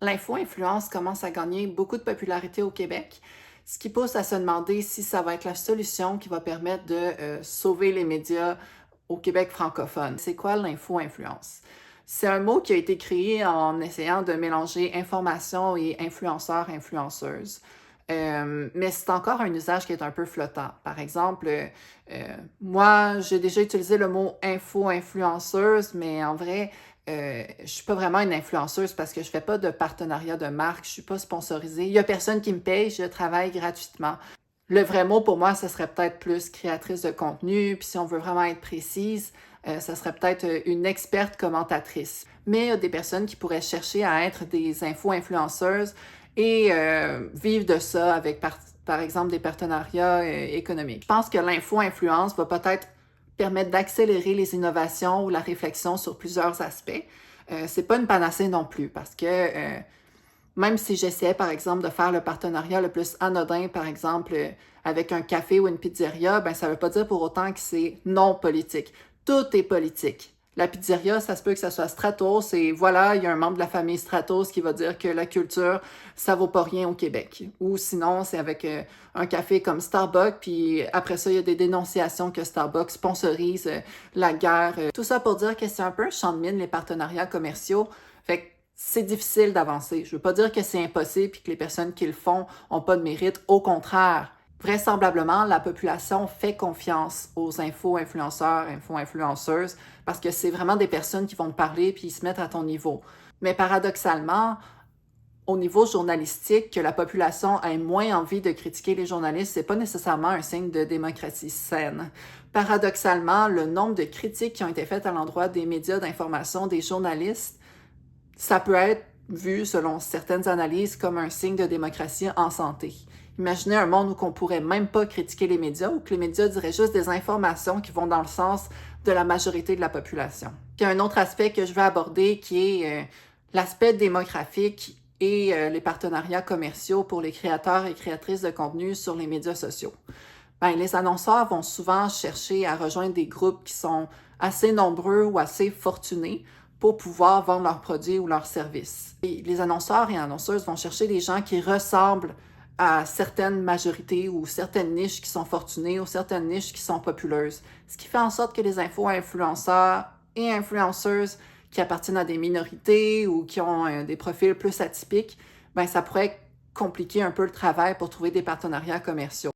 L'info-influence commence à gagner beaucoup de popularité au Québec, ce qui pousse à se demander si ça va être la solution qui va permettre de sauver les médias au Québec francophone. C'est quoi l'info-influence? C'est un mot qui a été créé en essayant de mélanger information et influenceurs-influenceuses. Mais c'est encore un usage qui est un peu flottant. Par exemple, moi, j'ai déjà utilisé le mot info-influenceuse, mais en vrai, je suis pas vraiment une influenceuse parce que je fais pas de partenariat de marque, je suis pas sponsorisée. Il y a personne qui me paye, je travaille gratuitement. Le vrai mot pour moi, ce serait peut-être plus créatrice de contenu, puis si on veut vraiment être précise, ça serait peut-être une experte commentatrice. Mais il y a des personnes qui pourraient chercher à être des info-influenceuses et vivre de ça avec par exemple des partenariats économiques. Je pense que l'info-influence va peut-être permettre d'accélérer les innovations ou la réflexion sur plusieurs aspects. C'est pas une panacée non plus parce que même si j'essayais, par exemple, de faire le partenariat le plus anodin, par exemple, avec un café ou une pizzeria, ben ça ne veut pas dire pour autant que c'est non politique. Tout est politique. La pizzeria, ça se peut que ça soit Stratos et voilà, il y a un membre de la famille Stratos qui va dire que la culture, ça vaut pas rien au Québec. Ou sinon, c'est avec un café comme Starbucks, puis après ça, il y a des dénonciations que Starbucks sponsorise la guerre. Tout ça pour dire que c'est un peu un champ de mine, les partenariats commerciaux. Fait que c'est difficile d'avancer. Je veux pas dire que c'est impossible et que les personnes qui le font ont pas de mérite. Au contraire, vraisemblablement, la population fait confiance aux info-influenceurs, info-influenceuses, parce que c'est vraiment des personnes qui vont te parler puis ils se mettent à ton niveau. Mais paradoxalement, au niveau journalistique, que la population ait moins envie de critiquer les journalistes, c'est pas nécessairement un signe de démocratie saine. Paradoxalement, le nombre de critiques qui ont été faites à l'endroit des médias d'information, des journalistes, ça peut être vu, selon certaines analyses, comme un signe de démocratie en santé. Imaginez un monde où on pourrait même pas critiquer les médias, ou que les médias diraient juste des informations qui vont dans le sens de la majorité de la population. Puis il y a un autre aspect que je veux aborder qui est l'aspect démographique et les partenariats commerciaux pour les créateurs et créatrices de contenu sur les médias sociaux. Ben, les annonceurs vont souvent chercher à rejoindre des groupes qui sont assez nombreux ou assez fortunés pour pouvoir vendre leurs produits ou leurs services. Et les annonceurs et annonceuses vont chercher des gens qui ressemblent à certaines majorités ou certaines niches qui sont fortunées ou certaines niches qui sont populeuses. Ce qui fait en sorte que les influenceurs et influenceuses qui appartiennent à des minorités ou qui ont des profils plus atypiques, ben ça pourrait compliquer un peu le travail pour trouver des partenariats commerciaux.